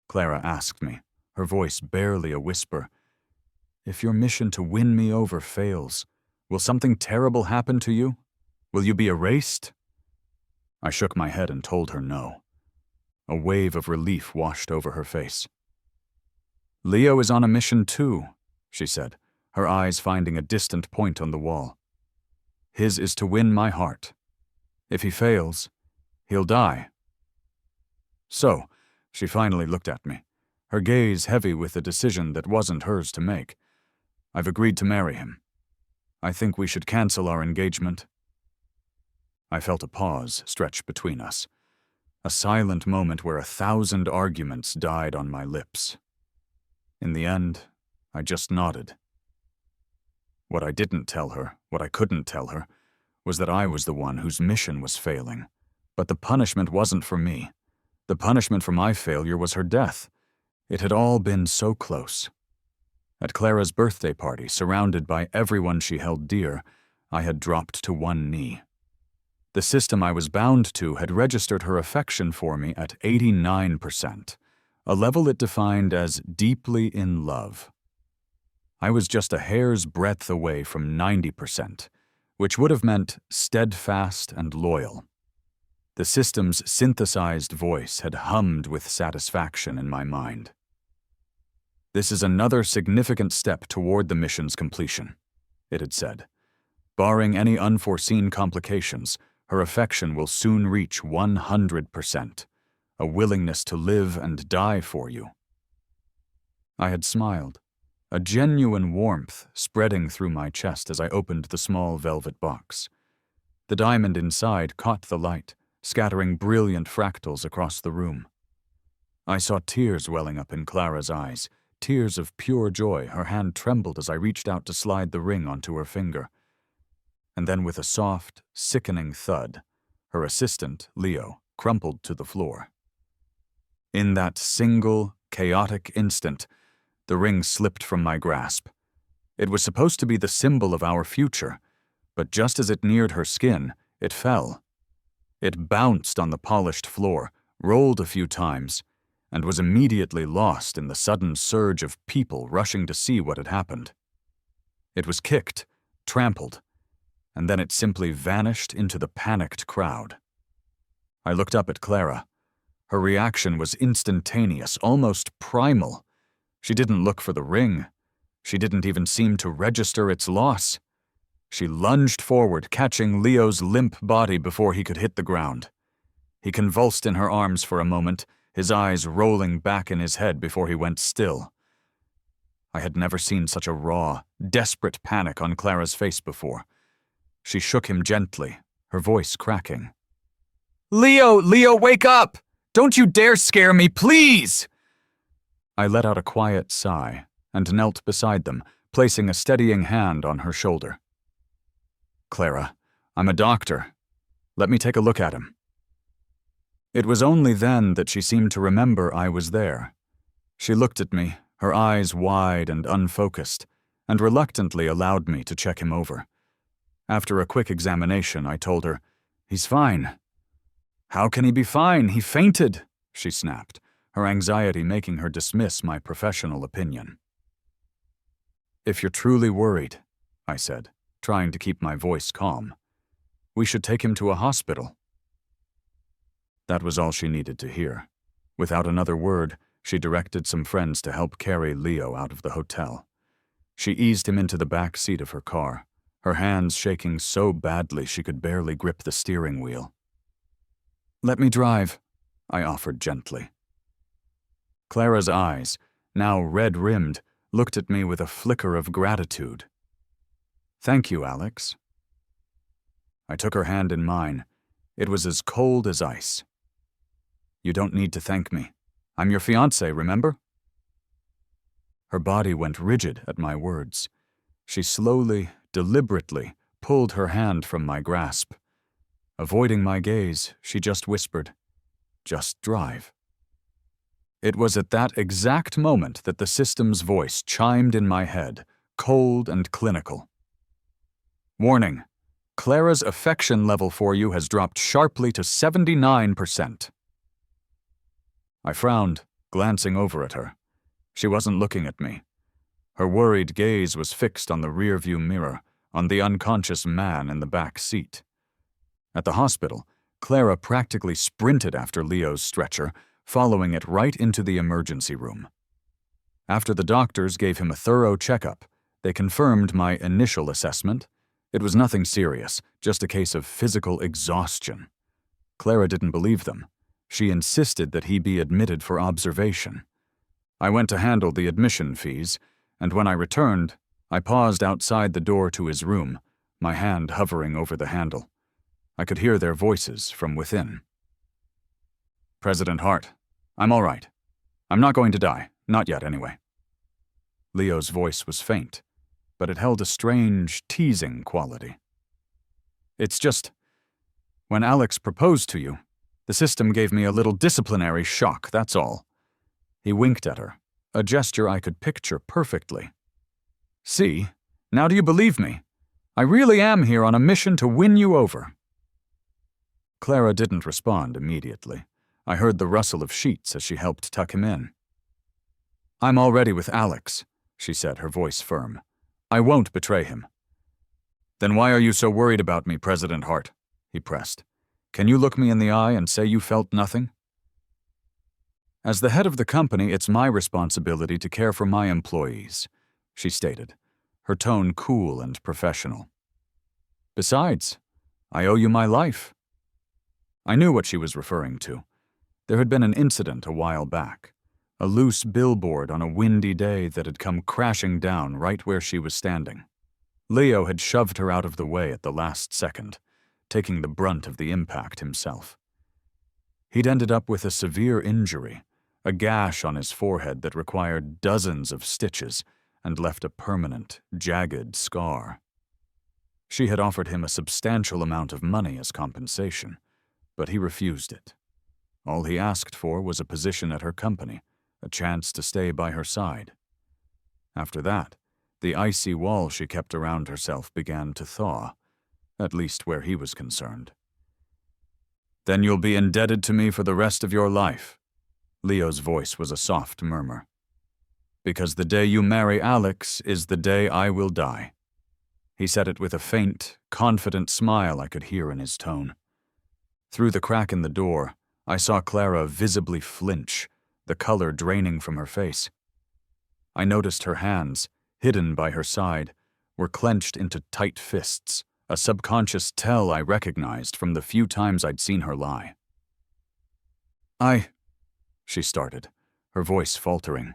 Clara asked me, her voice barely a whisper. "If your mission to win me over fails, will something terrible happen to you? Will you be erased?" I shook my head and told her no. A wave of relief washed over her face. "Leo is on a mission too," she said, her eyes finding a distant point on the wall. "His is to win my heart. If he fails, he'll die." So, she finally looked at me, her gaze heavy with a decision that wasn't hers to make. "I've agreed to marry him. I think we should cancel our engagement." I felt a pause stretch between us, a silent moment where 1,000 arguments died on my lips. In the end, I just nodded. What I didn't tell her, what I couldn't tell her, was that I was the one whose mission was failing. But the punishment wasn't for me. The punishment for my failure was her death. It had all been so close. At Clara's birthday party, surrounded by everyone she held dear, I had dropped to one knee. The system I was bound to had registered her affection for me at 89%, a level it defined as deeply in love. I was just a hair's breadth away from 90%, which would have meant steadfast and loyal. The system's synthesized voice had hummed with satisfaction in my mind. "This is another significant step toward the mission's completion," it had said. "Barring any unforeseen complications, her affection will soon reach 100%, a willingness to live and die for you." I had smiled, a genuine warmth spreading through my chest as I opened the small velvet box. The diamond inside caught the light, scattering brilliant fractals across the room. I saw tears welling up in Clara's eyes, tears of pure joy. Her hand trembled as I reached out to slide the ring onto her finger. And then with a soft, sickening thud, her assistant, Leo, crumpled to the floor. In that single, chaotic instant, the ring slipped from my grasp. It was supposed to be the symbol of our future, but just as it neared her skin, it fell. It bounced on the polished floor, rolled a few times, and was immediately lost in the sudden surge of people rushing to see what had happened. It was kicked, trampled, and then it simply vanished into the panicked crowd. I looked up at Clara. Her reaction was instantaneous, almost primal. She didn't look for the ring. She didn't even seem to register its loss. She lunged forward, catching Leo's limp body before he could hit the ground. He convulsed in her arms for a moment, his eyes rolling back in his head before he went still. I had never seen such a raw, desperate panic on Clara's face before. She shook him gently, her voice cracking. Leo, wake up! Don't you dare scare me, please!" I let out a quiet sigh and knelt beside them, placing a steadying hand on her shoulder. "Clara, I'm a doctor. Let me take a look at him." It was only then that she seemed to remember I was there. She looked at me, her eyes wide and unfocused, and reluctantly allowed me to check him over. After a quick examination, I told her, "He's fine." "How can he be fine? He fainted," she snapped, her anxiety making her dismiss my professional opinion. "If you're truly worried," I said, trying to keep my voice calm, "we should take him to a hospital." That was all she needed to hear. Without another word, she directed some friends to help carry Leo out of the hotel. She eased him into the back seat of her car, her hands shaking so badly she could barely grip the steering wheel. "Let me drive," I offered gently. Clara's eyes, now red-rimmed, looked at me with a flicker of gratitude. "Thank you, Alex." I took her hand in mine. It was as cold as ice. "You don't need to thank me. I'm your fiancé, remember?" Her body went rigid at my words. She slowly, deliberately, pulled her hand from my grasp. Avoiding my gaze, she just whispered, "Just drive." It was at that exact moment that the system's voice chimed in my head, cold and clinical. "Warning, Clara's affection level for you has dropped sharply to 79%. I frowned, glancing over at her. She wasn't looking at me. Her worried gaze was fixed on the rearview mirror, on the unconscious man in the back seat. At the hospital, Clara practically sprinted after Leo's stretcher, following it right into the emergency room. After the doctors gave him a thorough checkup, they confirmed my initial assessment. It was nothing serious, just a case of physical exhaustion. Clara didn't believe them. She insisted that he be admitted for observation. I went to handle the admission fees, and when I returned, I paused outside the door to his room, my hand hovering over the handle. I could hear their voices from within. "President Hart, I'm all right. I'm not going to die, not yet anyway." Leo's voice was faint, but it held a strange, teasing quality. "It's just, when Alex proposed to you, the system gave me a little disciplinary shock, that's all." He winked at her, a gesture I could picture perfectly. "See, now do you believe me? I really am here on a mission to win you over." Clara didn't respond immediately. I heard the rustle of sheets as she helped tuck him in. "I'm already with Alex," she said, her voice firm. "I won't betray him." "Then why are you so worried about me, President Hart?" he pressed. "Can you look me in the eye and say you felt nothing?" "As the head of the company, it's my responsibility to care for my employees," she stated, her tone cool and professional. "Besides, I owe you my life." I knew what she was referring to. There had been an incident a while back, a loose billboard on a windy day that had come crashing down right where she was standing. Leo had shoved her out of the way at the last second, taking the brunt of the impact himself. He'd ended up with a severe injury, a gash on his forehead that required dozens of stitches and left a permanent, jagged scar. She had offered him a substantial amount of money as compensation, but he refused it. All he asked for was a position at her company, a chance to stay by her side. After that, the icy wall she kept around herself began to thaw, at least where he was concerned. "Then you'll be indebted to me for the rest of your life." Leo's voice was a soft murmur. "Because the day you marry Alex is the day I will die." He said it with a faint, confident smile I could hear in his tone. Through the crack in the door, I saw Clara visibly flinch, the color draining from her face. I noticed her hands, hidden by her side, were clenched into tight fists, a subconscious tell I recognized from the few times I'd seen her lie. She started, her voice faltering.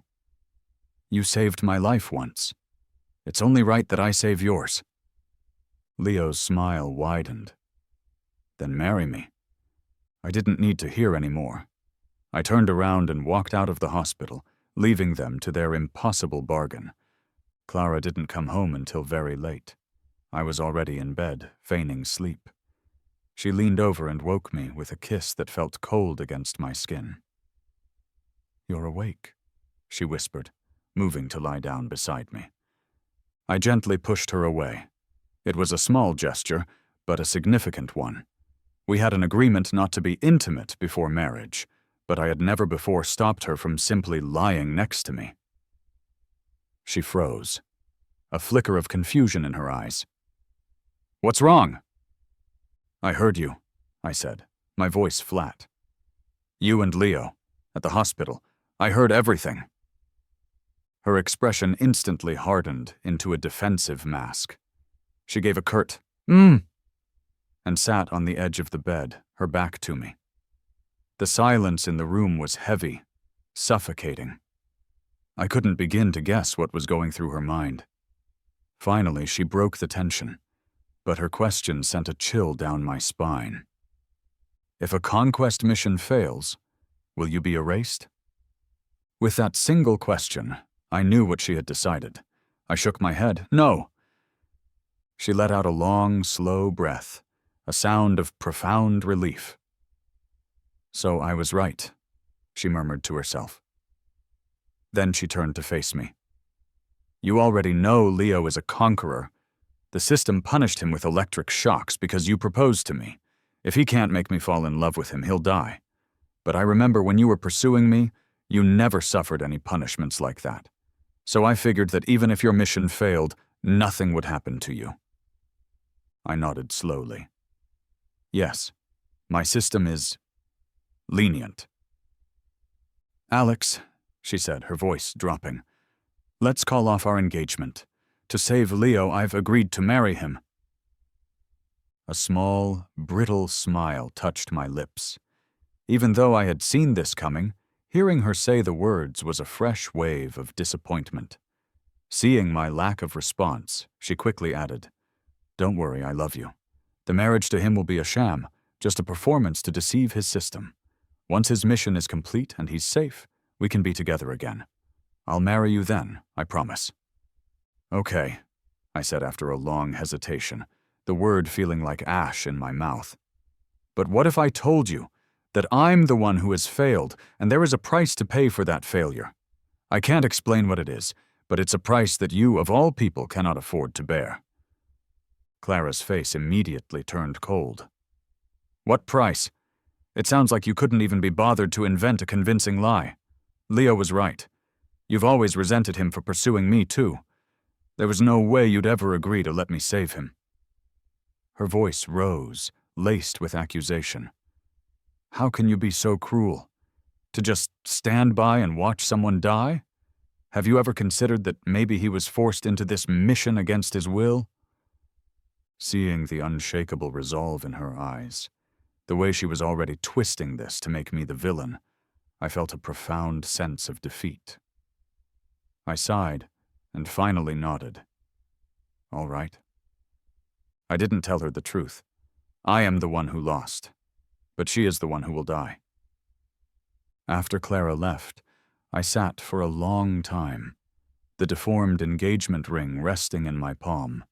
"You saved my life once. It's only right that I save yours." Leo's smile widened. "Then marry me." I didn't need to hear any more. I turned around and walked out of the hospital, leaving them to their impossible bargain. Clara didn't come home until very late. I was already in bed, feigning sleep. She leaned over and woke me with a kiss that felt cold against my skin. "You're awake," she whispered, moving to lie down beside me. I gently pushed her away. It was a small gesture, but a significant one. We had an agreement not to be intimate before marriage, but I had never before stopped her from simply lying next to me. She froze, a flicker of confusion in her eyes. "What's wrong?" "I heard you," I said, my voice flat. "You and Leo, at the hospital. I heard everything." Her expression instantly hardened into a defensive mask. She gave a curt, and sat on the edge of the bed, her back to me. The silence in the room was heavy, suffocating. I couldn't begin to guess what was going through her mind. Finally, she broke the tension, but her question sent a chill down my spine. "If a conquest mission fails, will you be erased?" With that single question, I knew what she had decided. I shook my head. "No." She let out a long, slow breath, a sound of profound relief. "So I was right," she murmured to herself. Then she turned to face me. "You already know Leo is a conqueror. The system punished him with electric shocks because you proposed to me. If he can't make me fall in love with him, he'll die. But I remember when you were pursuing me, You never suffered any punishments like that. So I figured that even if your mission failed, nothing would happen to you. I nodded slowly. Yes, my system is lenient. Alex, she said, her voice dropping, let's call off our engagement. To save Leo, I've agreed to marry him. A small, brittle smile touched my lips. Even though I had seen this coming, hearing her say the words was a fresh wave of disappointment. Seeing my lack of response, she quickly added, Don't worry, I love you. The marriage to him will be a sham, just a performance to deceive his system. Once his mission is complete and he's safe, we can be together again. I'll marry you then, I promise. Okay, I said after a long hesitation, the word feeling like ash in my mouth. But what if I told you that I'm the one who has failed, and there is a price to pay for that failure? I can't explain what it is, but it's a price that you, of all people, cannot afford to bear. Clara's face immediately turned cold. What price? It sounds like you couldn't even be bothered to invent a convincing lie. Leo was right. You've always resented him for pursuing me, too. There was no way you'd ever agree to let me save him. Her voice rose, laced with accusation. How can you be so cruel? To just stand by and watch someone die? Have you ever considered that maybe he was forced into this mission against his will? Seeing the unshakable resolve in her eyes, the way she was already twisting this to make me the villain, I felt a profound sense of defeat. I sighed and finally nodded. All right. I didn't tell her the truth. I am the one who lost, but she is the one who will die. After Clara left, I sat for a long time, the deformed engagement ring resting in my palm.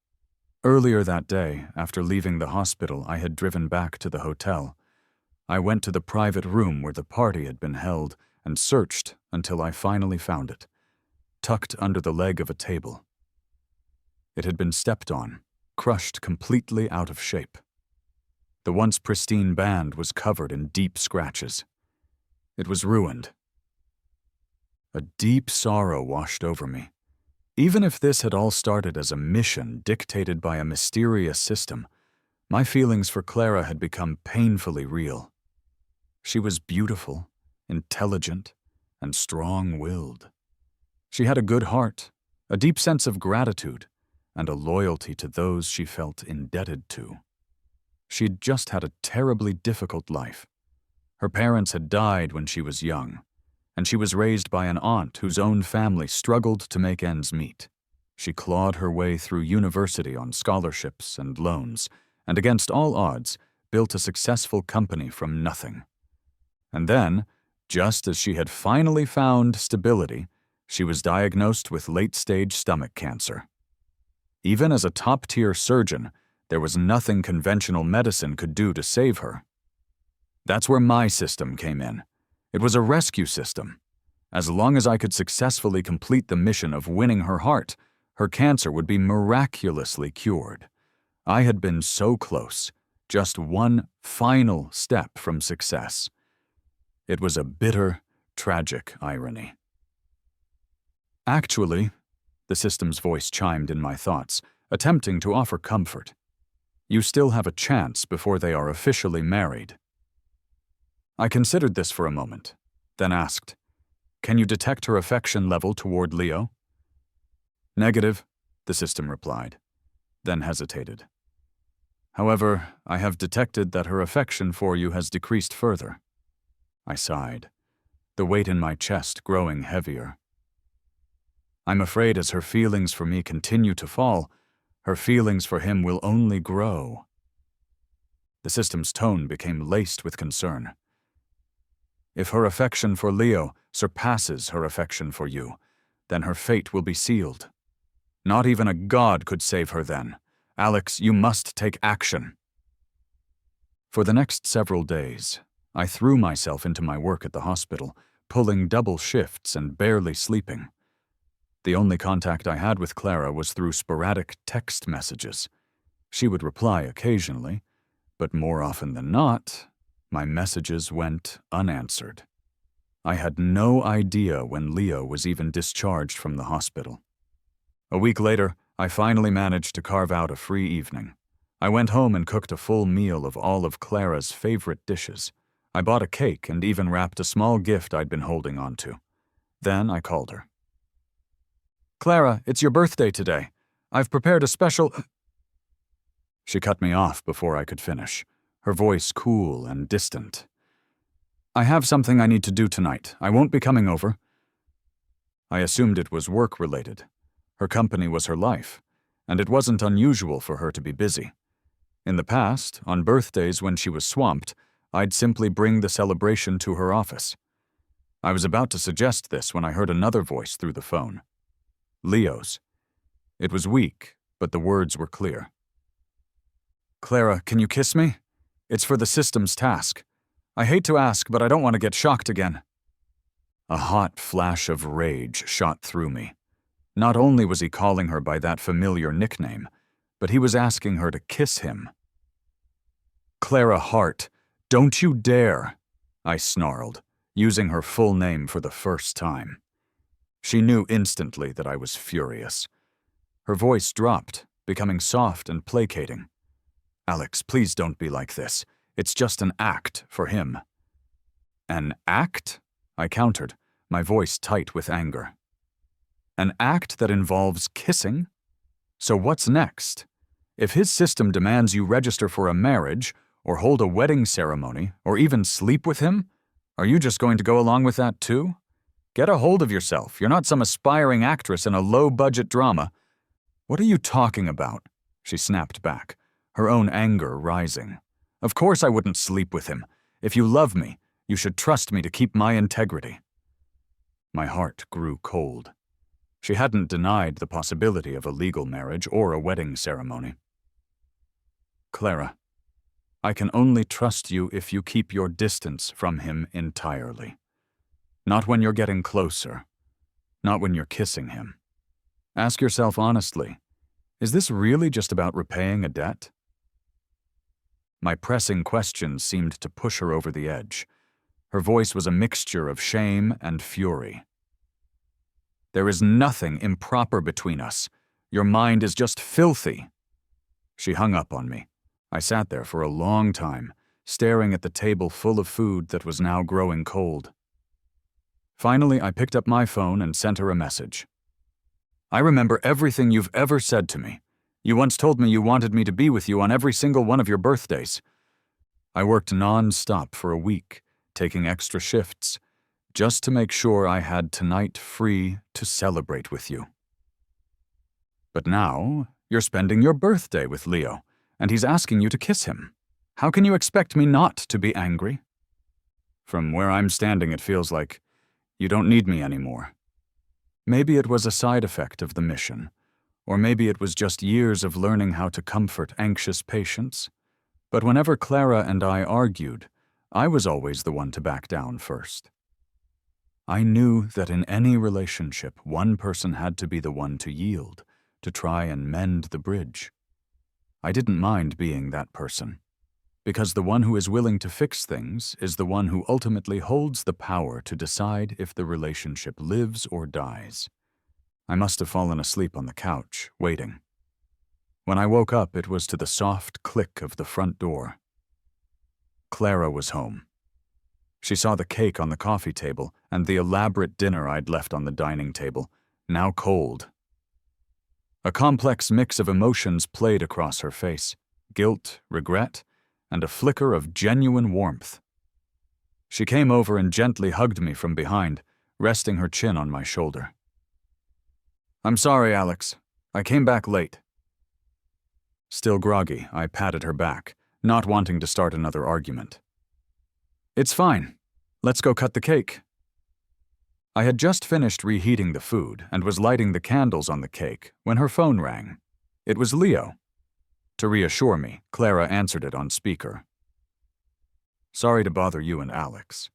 Earlier that day, after leaving the hospital, I had driven back to the hotel. I went to the private room where the party had been held and searched until I finally found it, tucked under the leg of a table. It had been stepped on, crushed completely out of shape. The once pristine band was covered in deep scratches. It was ruined. A deep sorrow washed over me. Even if this had all started as a mission dictated by a mysterious system, my feelings for Clara had become painfully real. She was beautiful, intelligent, and strong-willed. She had a good heart, a deep sense of gratitude, and a loyalty to those she felt indebted to. She'd just had a terribly difficult life. Her parents had died when she was young, and she was raised by an aunt whose own family struggled to make ends meet. She clawed her way through university on scholarships and loans, and against all odds, built a successful company from nothing. And then, just as she had finally found stability, she was diagnosed with late-stage stomach cancer. Even as a top-tier surgeon, there was nothing conventional medicine could do to save her. That's where my system came in. It was a rescue system. As long as I could successfully complete the mission of winning her heart, her cancer would be miraculously cured. I had been so close, just one final step from success. It was a bitter, tragic irony. Actually, the system's voice chimed in my thoughts, attempting to offer comfort. You still have a chance before they are officially married. I considered this for a moment, then asked, Can you detect her affection level toward Leo? Negative, the system replied, then hesitated. However, I have detected that her affection for you has decreased further. I sighed, the weight in my chest growing heavier. I'm afraid as her feelings for me continue to fall, her feelings for him will only grow. The system's tone became laced with concern. If her affection for Leo surpasses her affection for you, then her fate will be sealed. Not even a god could save her then. Alex, you must take action. For the next several days, I threw myself into my work at the hospital, pulling double shifts and barely sleeping. The only contact I had with Clara was through sporadic text messages. She would reply occasionally, but more often than not, my messages went unanswered. I had no idea when Leo was even discharged from the hospital. A week later, I finally managed to carve out a free evening. I went home and cooked a full meal of all of Clara's favorite dishes. I bought a cake and even wrapped a small gift I'd been holding on to. Then I called her. "Clara, it's your birthday today. I've prepared a special—" She cut me off before I could finish, her voice cool and distant. "I have something I need to do tonight. I won't be coming over." I assumed it was work-related. Her company was her life, and it wasn't unusual for her to be busy. In the past, on birthdays when she was swamped, I'd simply bring the celebration to her office. I was about to suggest this when I heard another voice through the phone. Leo's. It was weak, but the words were clear. "Clara, can you kiss me? It's for the system's task. I hate to ask, but I don't want to get shocked again." A hot flash of rage shot through me. Not only was he calling her by that familiar nickname, but he was asking her to kiss him. "Clara Hart, don't you dare," I snarled, using her full name for the first time. She knew instantly that I was furious. Her voice dropped, becoming soft and placating. "Alex, please don't be like this. It's just an act for him." "An act?" I countered, my voice tight with anger. "An act that involves kissing? So what's next? If his system demands you register for a marriage, or hold a wedding ceremony, or even sleep with him, are you just going to go along with that too? Get a hold of yourself. You're not some aspiring actress in a low-budget drama." "What are you talking about?" she snapped back, her own anger rising. "Of course I wouldn't sleep with him. If you love me, you should trust me to keep my integrity." My heart grew cold. She hadn't denied the possibility of a legal marriage or a wedding ceremony. "Clara, I can only trust you if you keep your distance from him entirely. Not when you're getting closer. Not when you're kissing him. Ask yourself honestly, is this really just about repaying a debt?" My pressing questions seemed to push her over the edge. Her voice was a mixture of shame and fury. "There is nothing improper between us. Your mind is just filthy." She hung up on me. I sat there for a long time, staring at the table full of food that was now growing cold. Finally, I picked up my phone and sent her a message. "I remember everything you've ever said to me. You once told me you wanted me to be with you on every single one of your birthdays. I worked non-stop for a week, taking extra shifts, just to make sure I had tonight free to celebrate with you. But now, you're spending your birthday with Leo, and he's asking you to kiss him. How can you expect me not to be angry? From where I'm standing, it feels like you don't need me anymore. Maybe it was a side effect of the mission, or maybe it was just years of learning how to comfort anxious patients. But whenever Clara and I argued, I was always the one to back down first. I knew that in any relationship, one person had to be the one to yield, to try and mend the bridge. I didn't mind being that person, because the one who is willing to fix things is the one who ultimately holds the power to decide if the relationship lives or dies. I must have fallen asleep on the couch, waiting. When I woke up, it was to the soft click of the front door. Clara was home. She saw the cake on the coffee table and the elaborate dinner I'd left on the dining table, now cold. A complex mix of emotions played across her face: guilt, regret, and a flicker of genuine warmth. She came over and gently hugged me from behind, resting her chin on my shoulder. "I'm sorry, Alex. I came back late." Still groggy, I patted her back, not wanting to start another argument. "It's fine. Let's go cut the cake." I had just finished reheating the food and was lighting the candles on the cake when her phone rang. It was Leo. To reassure me, Clara answered it on speaker. "Sorry to bother you and Alex."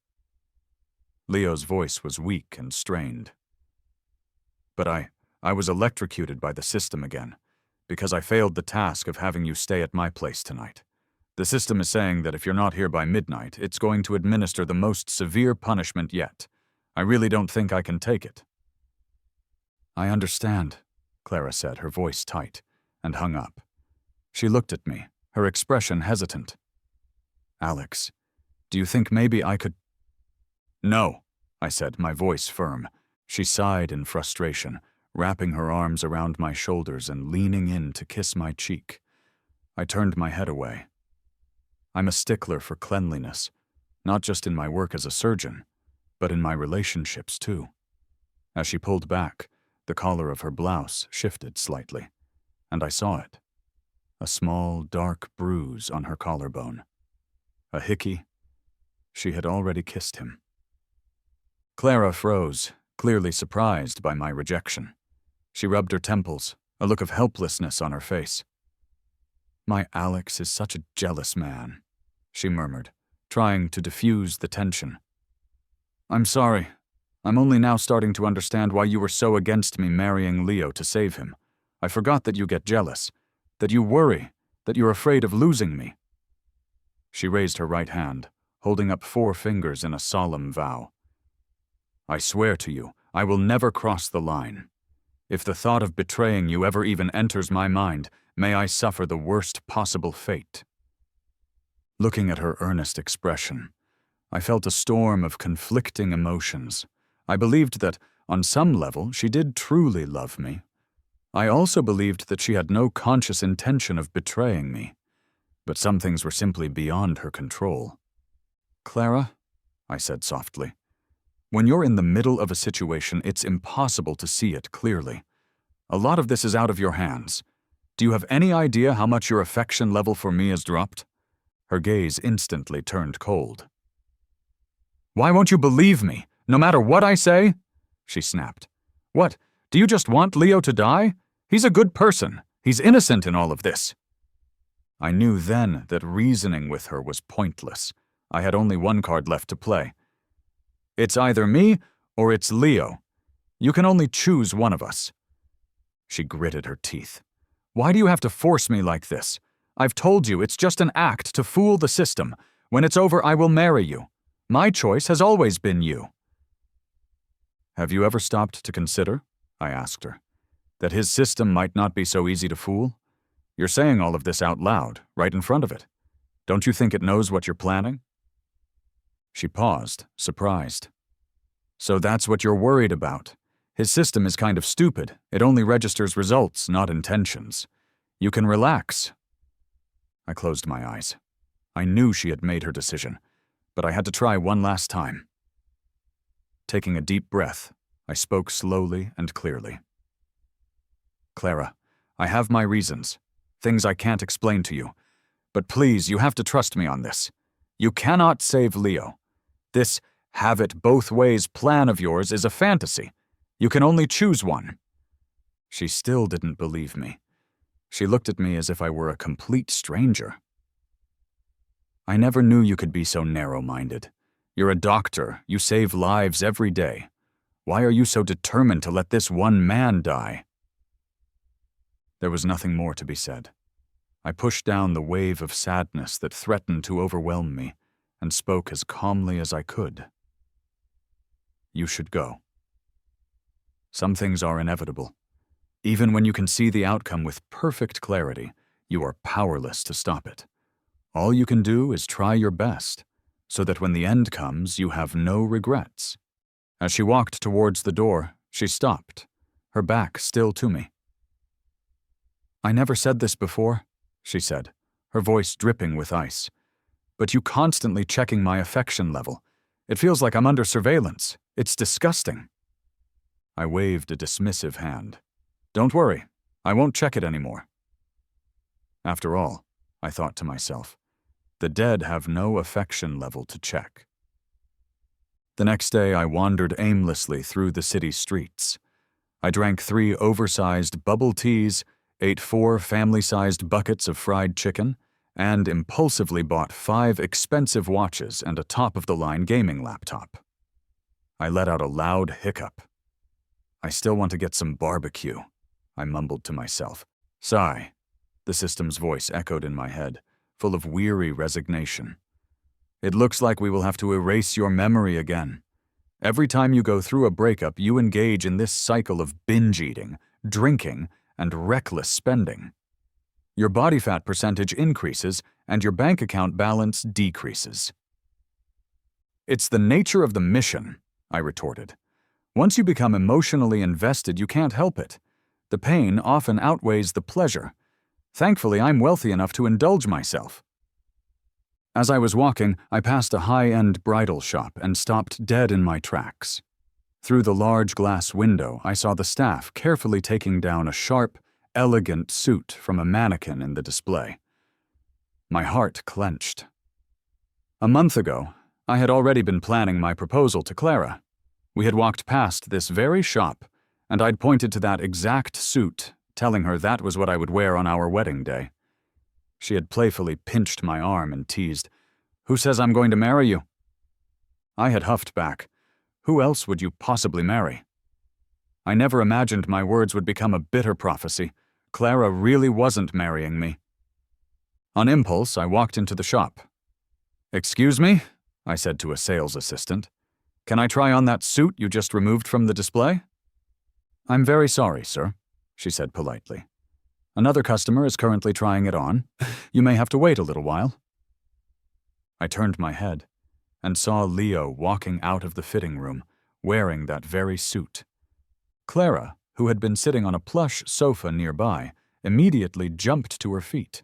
Leo's voice was weak and strained. "But I was electrocuted by the system again, because I failed the task of having you stay at my place tonight. The system is saying that if you're not here by midnight, it's going to administer the most severe punishment yet. I really don't think I can take it." "I understand," Clara said, her voice tight, and hung up. She looked at me, her expression hesitant. "Alex, do you think maybe I could—" "No," I said, my voice firm. She sighed in frustration, wrapping her arms around my shoulders and leaning in to kiss my cheek. I turned my head away. I'm a stickler for cleanliness, not just in my work as a surgeon, but in my relationships too. As she pulled back, the collar of her blouse shifted slightly, and I saw it. A small, dark bruise on her collarbone. A hickey. She had already kissed him. Clara froze, clearly surprised by my rejection. She rubbed her temples, a look of helplessness on her face. "My Alex is such a jealous man," she murmured, trying to diffuse the tension. "I'm sorry. I'm only now starting to understand why you were so against me marrying Leo to save him. I forgot that you get jealous, that you worry, that you're afraid of losing me." She raised her right hand, holding up 4 fingers in a solemn vow. "I swear to you, I will never cross the line. If the thought of betraying you ever even enters my mind, may I suffer the worst possible fate." Looking at her earnest expression, I felt a storm of conflicting emotions. I believed that, on some level, she did truly love me. I also believed that she had no conscious intention of betraying me. But some things were simply beyond her control. "Clara," I said softly, "when you're in the middle of a situation, it's impossible to see it clearly. A lot of this is out of your hands. Do you have any idea how much your affection level for me has dropped?" Her gaze instantly turned cold. "Why won't you believe me, no matter what I say?" she snapped. "What, do you just want Leo to die? He's a good person. He's innocent in all of this." I knew then that reasoning with her was pointless. I had only one card left to play. "It's either me or it's Leo. You can only choose one of us." She gritted her teeth. "Why do you have to force me like this? I've told you it's just an act to fool the system. When it's over, I will marry you. My choice has always been you." "Have you ever stopped to consider," I asked her, "that his system might not be so easy to fool? You're saying all of this out loud, right in front of it. Don't you think it knows what you're planning?" She paused, surprised. "So that's what you're worried about. His system is kind of stupid. It only registers results, not intentions. You can relax." I closed my eyes. I knew she had made her decision, but I had to try one last time. Taking a deep breath, I spoke slowly and clearly. "Clara, I have my reasons, things I can't explain to you, but please, you have to trust me on this. You cannot save Leo. This have-it-both-ways plan of yours is a fantasy. You can only choose one." She still didn't believe me. She looked at me as if I were a complete stranger. "I never knew you could be so narrow-minded. You're a doctor. You save lives every day. Why are you so determined to let this one man die?" There was nothing more to be said. I pushed down the wave of sadness that threatened to overwhelm me and spoke as calmly as I could. "You should go. Some things are inevitable. Even when you can see the outcome with perfect clarity, you are powerless to stop it. All you can do is try your best, so that when the end comes, you have no regrets." As she walked towards the door, she stopped, her back still to me. "I never said this before," she said, her voice dripping with ice. "But you constantly checking my affection level. It feels like I'm under surveillance. It's disgusting." I waved a dismissive hand. "Don't worry, I won't check it anymore." After all, I thought to myself, the dead have no affection level to check. The next day I wandered aimlessly through the city streets. I drank 3 oversized bubble teas, ate 4 family-sized buckets of fried chicken, and impulsively bought 5 expensive watches and a top-of-the-line gaming laptop. I let out a loud hiccup. "I still want to get some barbecue," I mumbled to myself. "Sigh." The system's voice echoed in my head, full of weary resignation. "It looks like we will have to erase your memory again. Every time you go through a breakup, you engage in this cycle of binge eating, drinking, and reckless spending. Your body fat percentage increases and your bank account balance decreases. It's the nature of the mission, I retorted. Once you become emotionally invested, you can't help it. The pain often outweighs the pleasure. Thankfully, I'm wealthy enough to indulge myself. As I was walking, I passed a high-end bridal shop and stopped dead in my tracks. Through the large glass window, I saw the staff carefully taking down a sharp, elegant suit from a mannequin in the display. My heart clenched. A month ago, I had already been planning my proposal to Clara. We had walked past this very shop, and I'd pointed to that exact suit, telling her that was what I would wear on our wedding day. She had playfully pinched my arm and teased, "Who says I'm going to marry you?" I had huffed back, "Who else would you possibly marry?" I never imagined my words would become a bitter prophecy. Clara really wasn't marrying me. On impulse, I walked into the shop. "Excuse me?" I said to a sales assistant. "Can I try on that suit you just removed from the display?" "I'm very sorry, sir," she said politely. "Another customer is currently trying it on. You may have to wait a little while." I turned my head and saw Leo walking out of the fitting room, wearing that very suit. Clara, who had been sitting on a plush sofa nearby, immediately jumped to her feet.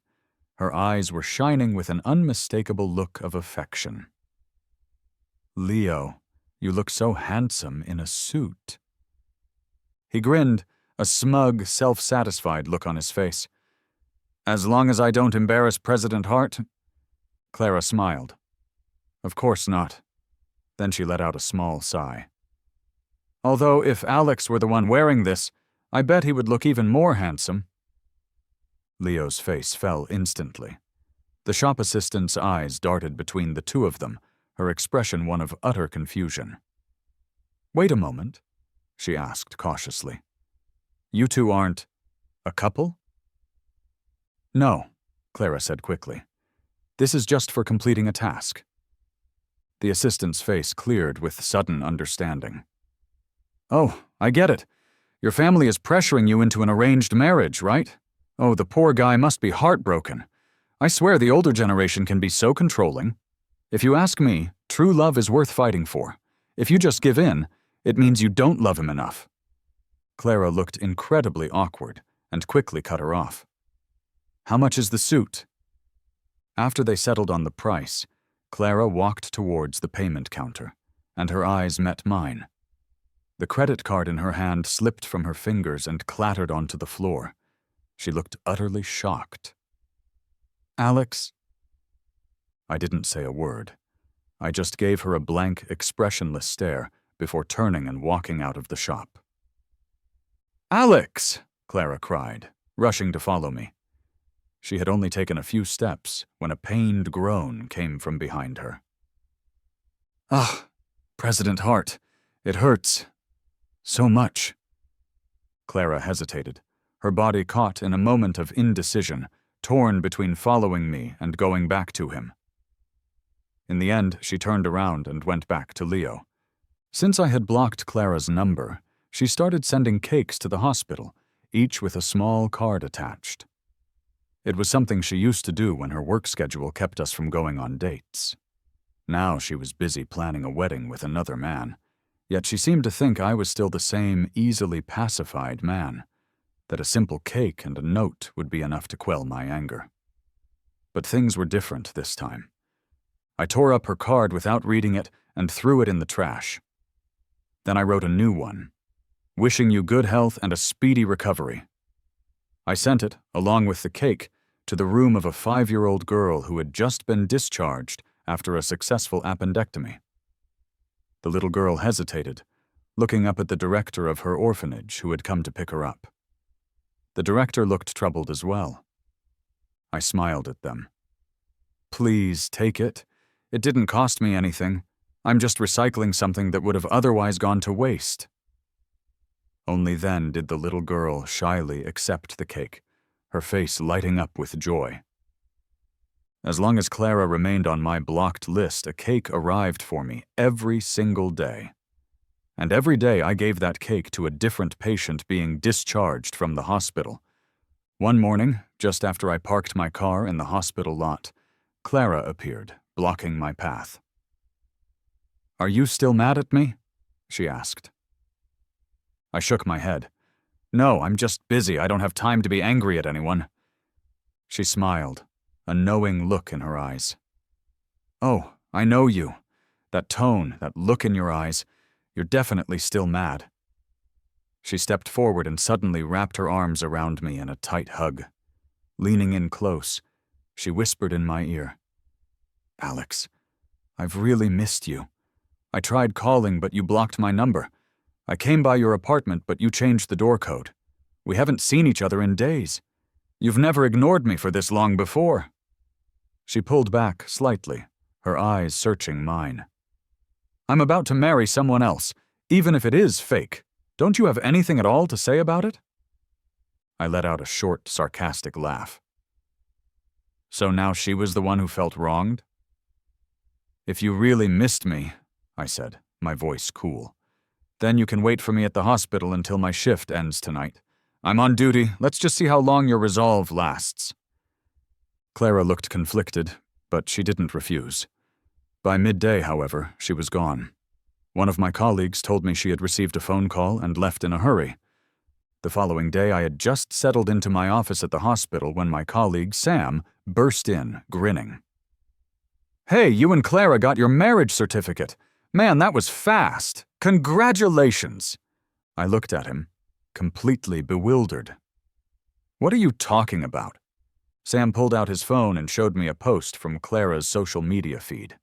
Her eyes were shining with an unmistakable look of affection. "Leo, you look so handsome in a suit." He grinned, a smug, self-satisfied look on his face. "As long as I don't embarrass President Hart?" Clara smiled. "Of course not." Then she let out a small sigh. "Although if Alex were the one wearing this, I bet he would look even more handsome." Leo's face fell instantly. The shop assistant's eyes darted between the two of them, her expression one of utter confusion. "Wait a moment," she asked cautiously. "You two aren't a couple?" "No," Clara said quickly. "This is just for completing a task." The assistant's face cleared with sudden understanding. "Oh, I get it. Your family is pressuring you into an arranged marriage, right? Oh, the poor guy must be heartbroken. I swear the older generation can be so controlling. If you ask me, true love is worth fighting for. If you just give in, it means you don't love him enough." Clara looked incredibly awkward and quickly cut her off. "How much is the suit?" After they settled on the price, Clara walked towards the payment counter, and her eyes met mine. The credit card in her hand slipped from her fingers and clattered onto the floor. She looked utterly shocked. "Alex?" I didn't say a word. I just gave her a blank, expressionless stare before turning and walking out of the shop. "Alex!" Clara cried, rushing to follow me. She had only taken a few steps when a pained groan came from behind her. "Ah, President Hart, it hurts. So much." Clara hesitated, her body caught in a moment of indecision, torn between following me and going back to him. In the end, she turned around and went back to Leo. Since I had blocked Clara's number, she started sending cakes to the hospital, each with a small card attached. It was something she used to do when her work schedule kept us from going on dates. Now she was busy planning a wedding with another man, yet she seemed to think I was still the same easily pacified man, that a simple cake and a note would be enough to quell my anger. But things were different this time. I tore up her card without reading it and threw it in the trash. Then I wrote a new one, "Wishing you good health and a speedy recovery." I sent it, along with the cake, to the room of a 5-year-old girl who had just been discharged after a successful appendectomy. The little girl hesitated, looking up at the director of her orphanage who had come to pick her up. The director looked troubled as well. I smiled at them. "Please take it. It didn't cost me anything. I'm just recycling something that would have otherwise gone to waste." Only then did the little girl shyly accept the cake, her face lighting up with joy. As long as Clara remained on my blocked list, a cake arrived for me every single day. And every day I gave that cake to a different patient being discharged from the hospital. One morning, just after I parked my car in the hospital lot, Clara appeared, blocking my path. "Are you still mad at me?" she asked. I shook my head. "No, I'm just busy. I don't have time to be angry at anyone." She smiled, a knowing look in her eyes. "Oh, I know you. That tone, that look in your eyes. You're definitely still mad." She stepped forward and suddenly wrapped her arms around me in a tight hug. Leaning in close, she whispered in my ear, "Alex, I've really missed you. I tried calling, but you blocked my number. I came by your apartment, but you changed the door code. We haven't seen each other in days. You've never ignored me for this long before." She pulled back slightly, her eyes searching mine. "I'm about to marry someone else, even if it is fake. Don't you have anything at all to say about it?" I let out a short, sarcastic laugh. "So now she was the one who felt wronged?" "If you really missed me," I said, my voice cool, "then you can wait for me at the hospital until my shift ends tonight. I'm on duty. Let's just see how long your resolve lasts." Clara looked conflicted, but she didn't refuse. By midday, however, she was gone. One of my colleagues told me she had received a phone call and left in a hurry. The following day, I had just settled into my office at the hospital when my colleague, Sam, burst in, grinning. "Hey, you and Clara got your marriage certificate. Man, that was fast. Congratulations." I looked at him, completely bewildered. "What are you talking about?" Sam pulled out his phone and showed me a post from Clara's social media feed.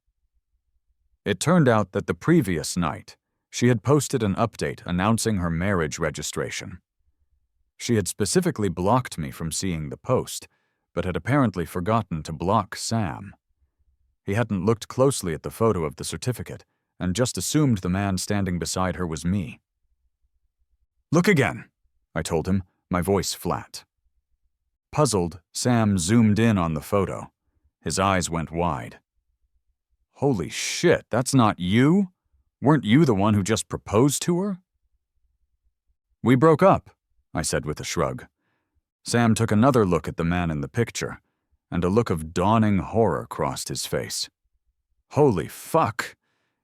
It turned out that the previous night, she had posted an update announcing her marriage registration. She had specifically blocked me from seeing the post, but had apparently forgotten to block Sam. He hadn't looked closely at the photo of the certificate and just assumed the man standing beside her was me. "Look again," I told him, my voice flat. Puzzled, Sam zoomed in on the photo. His eyes went wide. "Holy shit, that's not you? Weren't you the one who just proposed to her?" "We broke up," I said with a shrug. Sam took another look at the man in the picture, and a look of dawning horror crossed his face. "Holy fuck!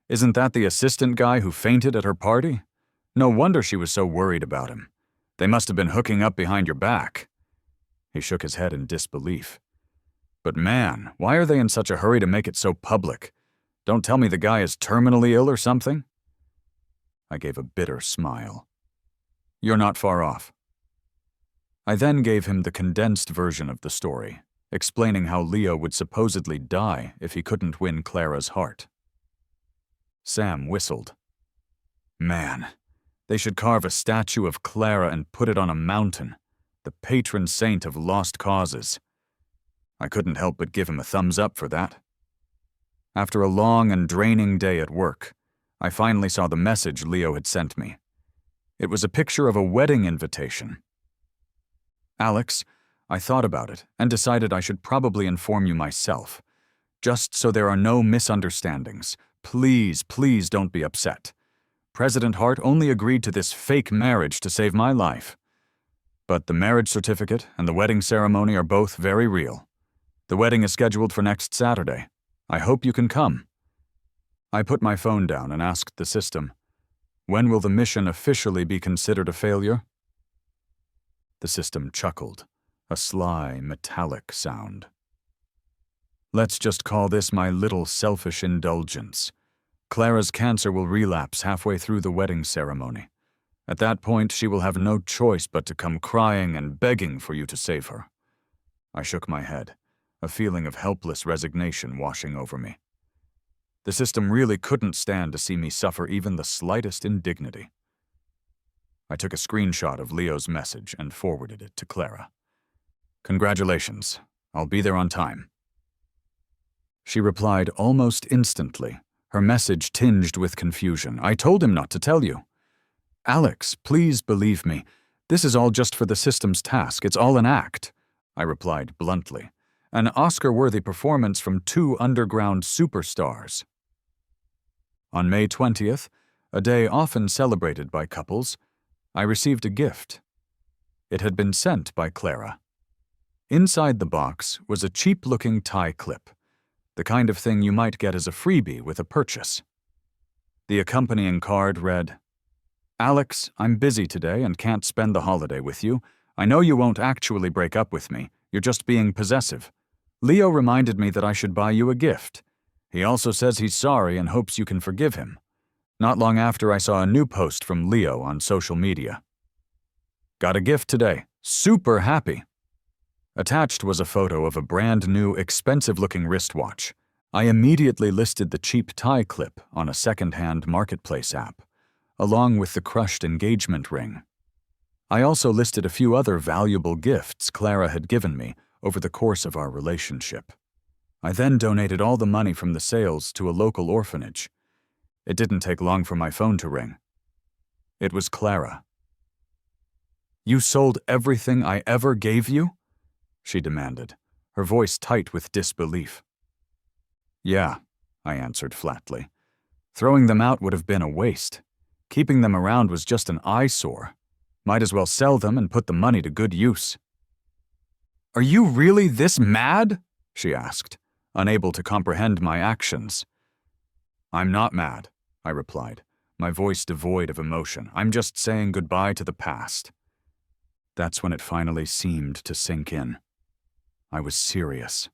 Isn't that the assistant guy who fainted at her party? No wonder she was so worried about him. They must have been hooking up behind your back." He shook his head in disbelief. "But man, why are they in such a hurry to make it so public? Don't tell me the guy is terminally ill or something?" I gave a bitter smile. "You're not far off." I then gave him the condensed version of the story, explaining how Leo would supposedly die if he couldn't win Clara's heart. Sam whistled. "Man, they should carve a statue of Clara and put it on a mountain, the patron saint of lost causes." I couldn't help but give him a thumbs up for that. After a long and draining day at work, I finally saw the message Leo had sent me. It was a picture of a wedding invitation. "Alex, I thought about it and decided I should probably inform you myself. Just so there are no misunderstandings. Please, please don't be upset. President Hart only agreed to this fake marriage to save my life. But the marriage certificate and the wedding ceremony are both very real. The wedding is scheduled for next Saturday. I hope you can come." I put my phone down and asked the system, "When will the mission officially be considered a failure?" The system chuckled, a sly, metallic sound. "Let's just call this my little selfish indulgence. Clara's cancer will relapse halfway through the wedding ceremony. At that point, she will have no choice but to come crying and begging for you to save her." I shook my head, a feeling of helpless resignation washing over me. The system really couldn't stand to see me suffer even the slightest indignity. I took a screenshot of Leo's message and forwarded it to Clara. "Congratulations. I'll be there on time." She replied almost instantly, her message tinged with confusion. "I told him not to tell you." "Alex, please believe me. This is all just for the system's task. It's all an act," I replied bluntly. "An Oscar-worthy performance from two underground superstars." On May 20th, a day often celebrated by couples, I received a gift. It had been sent by Clara. Inside the box was a cheap-looking tie clip, the kind of thing you might get as a freebie with a purchase. The accompanying card read, "Alex, I'm busy today and can't spend the holiday with you. I know you won't actually break up with me. You're just being possessive. Leo reminded me that I should buy you a gift. He also says he's sorry and hopes you can forgive him." Not long after, I saw a new post from Leo on social media. "Got a gift today. Super happy." Attached was a photo of a brand new, expensive-looking wristwatch. I immediately listed the cheap tie clip on a second-hand marketplace app, along with the crushed engagement ring. I also listed a few other valuable gifts Clara had given me over the course of our relationship. I then donated all the money from the sales to a local orphanage. It didn't take long for my phone to ring. It was Clara. "You sold everything I ever gave you?" she demanded, her voice tight with disbelief. "Yeah," I answered flatly. "Throwing them out would have been a waste. Keeping them around was just an eyesore. Might as well sell them and put the money to good use." "Are you really this mad?" she asked, unable to comprehend my actions. "I'm not mad," I replied, my voice devoid of emotion. "I'm just saying goodbye to the past." That's when it finally seemed to sink in. I was serious.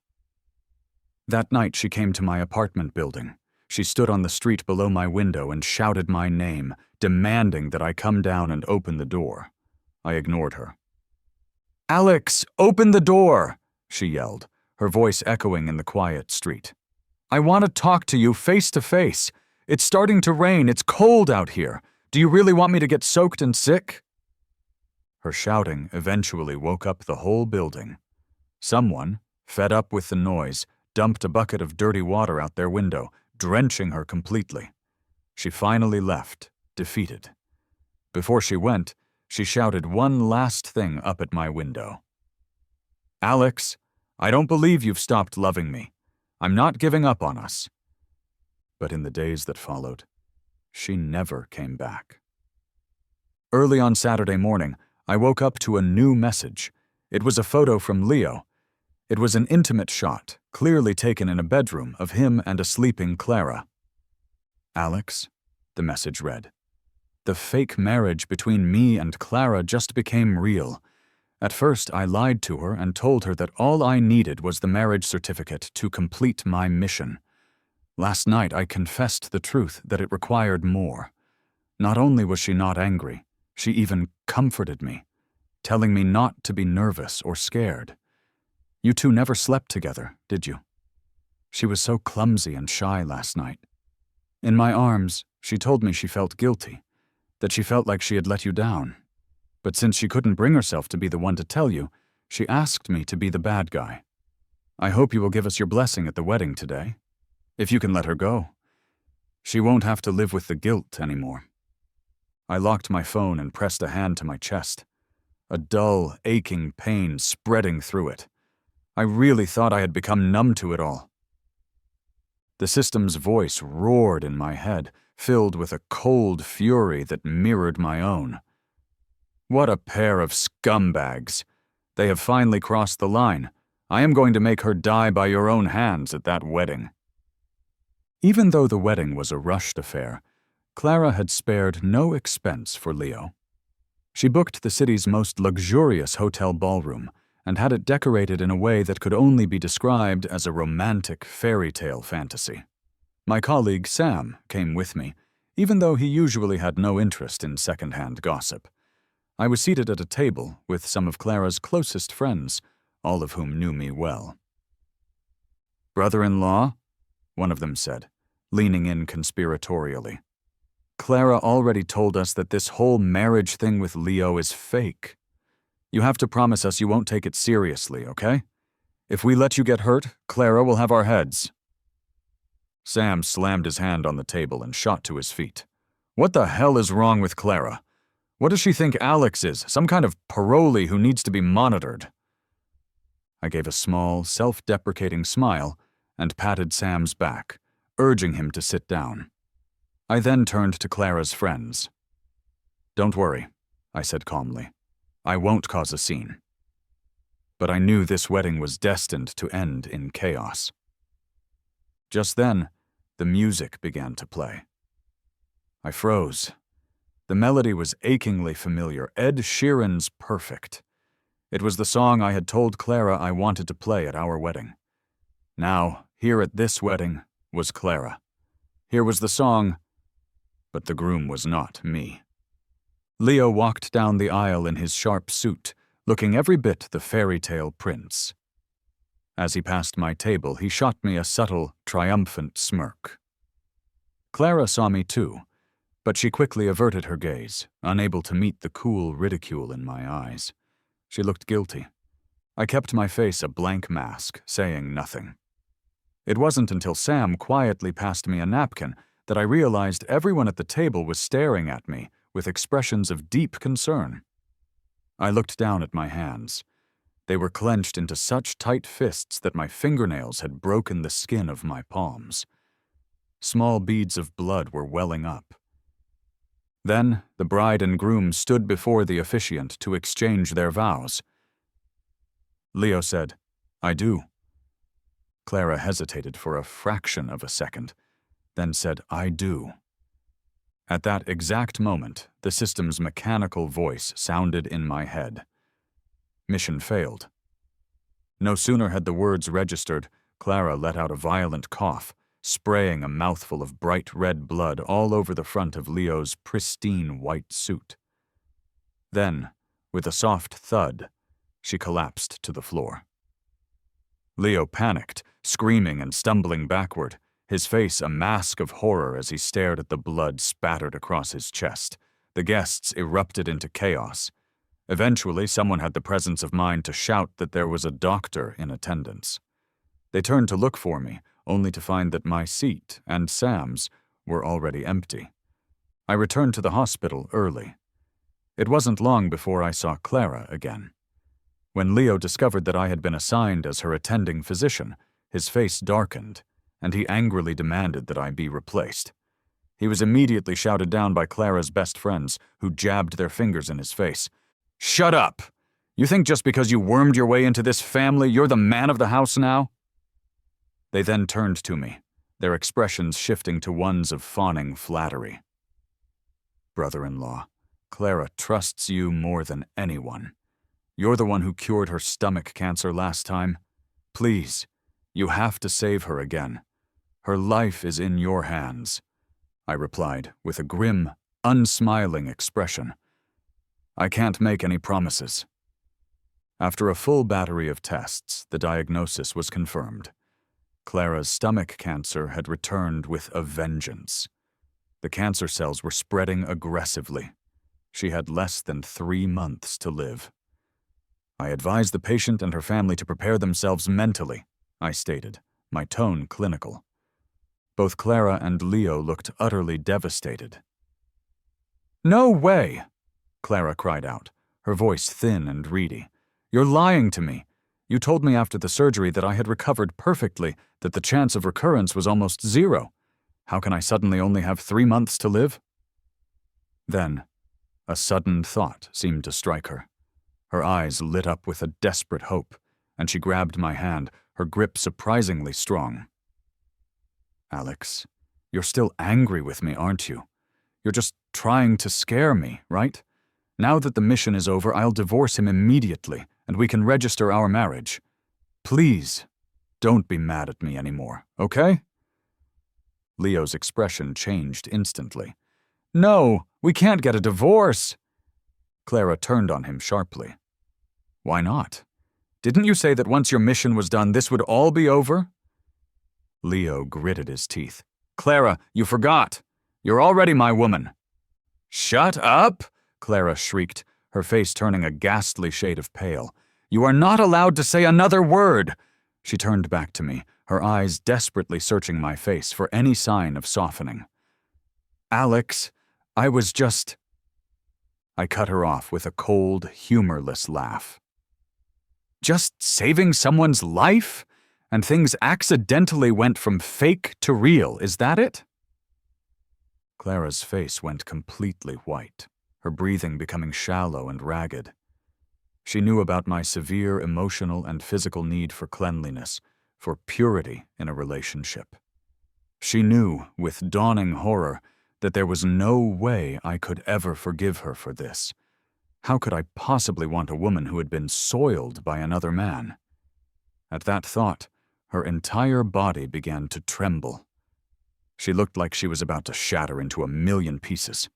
That night she came to my apartment building. She stood on the street below my window and shouted my name, demanding that I come down and open the door. I ignored her. "Alex, open the door!" she yelled, her voice echoing in the quiet street. "I want to talk to you face to face. It's starting to rain. It's cold out here. Do you really want me to get soaked and sick?" Her shouting eventually woke up the whole building. Someone, fed up with the noise, dumped a bucket of dirty water out their window, drenching her completely. She finally left, defeated. Before she went, she shouted one last thing up at my window. "Alex, I don't believe you've stopped loving me. I'm not giving up on us." But in the days that followed, she never came back. Early on Saturday morning, I woke up to a new message. It was a photo from Leo. It was an intimate shot, clearly taken in a bedroom, of him and a sleeping Clara. "Alex," the message read, "the fake marriage between me and Clara just became real. At first, I lied to her and told her that all I needed was the marriage certificate to complete my mission. Last night, I confessed the truth that it required more. Not only was she not angry, she even comforted me, telling me not to be nervous or scared. You two never slept together, did you? She was so clumsy and shy last night. In my arms, she told me she felt guilty, that she felt like she had let you down. But since she couldn't bring herself to be the one to tell you, she asked me to be the bad guy. I hope you will give us your blessing at the wedding today, if you can let her go. She won't have to live with the guilt anymore." I locked my phone and pressed a hand to my chest, a dull, aching pain spreading through it. I really thought I had become numb to it all. The system's voice roared in my head, filled with a cold fury that mirrored my own. "What a pair of scumbags! They have finally crossed the line. I am going to make her die by your own hands at that wedding." Even though the wedding was a rushed affair, Clara had spared no expense for Leo. She booked the city's most luxurious hotel ballroom and had it decorated in a way that could only be described as a romantic fairy tale fantasy. My colleague Sam came with me, even though he usually had no interest in second-hand gossip. I was seated at a table with some of Clara's closest friends, all of whom knew me well. "Brother-in-law?" one of them said, leaning in conspiratorially. "Clara already told us that this whole marriage thing with Leo is fake. You have to promise us you won't take it seriously, okay? If we let you get hurt, Clara will have our heads." Sam slammed his hand on the table and shot to his feet. "What the hell is wrong with Clara? What does she think Alex is, some kind of parolee who needs to be monitored?" I gave a small, self-deprecating smile and patted Sam's back, urging him to sit down. I then turned to Clara's friends. "Don't worry," I said calmly. "I won't cause a scene." But I knew this wedding was destined to end in chaos. Just then, the music began to play. I froze. The melody was achingly familiar, Ed Sheeran's Perfect. It was the song I had told Clara I wanted to play at our wedding. Now, here at this wedding, was Clara. Here was the song, but the groom was not me. Leo walked down the aisle in his sharp suit, looking every bit the fairy tale prince. As he passed my table, he shot me a subtle, triumphant smirk. Clara saw me too, but she quickly averted her gaze, unable to meet the cool ridicule in my eyes. She looked guilty. I kept my face a blank mask, saying nothing. It wasn't until Sam quietly passed me a napkin that I realized everyone at the table was staring at me with expressions of deep concern. I looked down at my hands. They were clenched into such tight fists that my fingernails had broken the skin of my palms. Small beads of blood were welling up. Then the bride and groom stood before the officiant to exchange their vows. Leo said, "I do." Clara hesitated for a fraction of a second, then said, "I do." At that exact moment, the system's mechanical voice sounded in my head. Mission failed. No sooner had the words registered, Clara let out a violent cough, spraying a mouthful of bright red blood all over the front of Leo's pristine white suit. Then, with a soft thud, she collapsed to the floor. Leo panicked, screaming and stumbling backward, his face a mask of horror as he stared at the blood spattered across his chest. The guests erupted into chaos. Eventually, someone had the presence of mind to shout that there was a doctor in attendance. They turned to look for me, only to find that my seat and Sam's were already empty. I returned to the hospital early. It wasn't long before I saw Clara again. When Leo discovered that I had been assigned as her attending physician, his face darkened, and he angrily demanded that I be replaced. He was immediately shouted down by Clara's best friends, who jabbed their fingers in his face. "Shut up! You think just because you wormed your way into this family, you're the man of the house now?" They then turned to me, their expressions shifting to ones of fawning flattery. "Brother-in-law, Clara trusts you more than anyone. You're the one who cured her stomach cancer last time. Please, you have to save her again. Her life is in your hands," I replied with a grim, unsmiling expression. "I can't make any promises." After a full battery of tests, the diagnosis was confirmed. Clara's stomach cancer had returned with a vengeance. The cancer cells were spreading aggressively. She had less than 3 months to live. "I advise the patient and her family to prepare themselves mentally," I stated, my tone clinical. Both Clara and Leo looked utterly devastated. "No way!" Clara cried out, her voice thin and reedy. "You're lying to me. You told me after the surgery that I had recovered perfectly, that the chance of recurrence was almost 0. How can I suddenly only have 3 months to live?" Then, a sudden thought seemed to strike her. Her eyes lit up with a desperate hope, and she grabbed my hand, her grip surprisingly strong. "Alex, you're still angry with me, aren't you? You're just trying to scare me, right? Now that the mission is over, I'll divorce him immediately, and we can register our marriage. Please, don't be mad at me anymore, okay?" Leo's expression changed instantly. "No, we can't get a divorce!" Clara turned on him sharply. "Why not? Didn't you say that once your mission was done, this would all be over?" Leo gritted his teeth. "Clara, you forgot. You're already my woman." "Shut up!" Clara shrieked, her face turning a ghastly shade of pale. "You are not allowed to say another word!" She turned back to me, her eyes desperately searching my face for any sign of softening. "Alex, I was just—" I cut her off with a cold, humorless laugh. "Just saving someone's life? And things accidentally went from fake to real, is that it?" Clara's face went completely white, her breathing becoming shallow and ragged. She knew about my severe emotional and physical need for cleanliness, for purity in a relationship. She knew, with dawning horror, that there was no way I could ever forgive her for this. How could I possibly want a woman who had been soiled by another man? At that thought, her entire body began to tremble. She looked like she was about to shatter into a million pieces.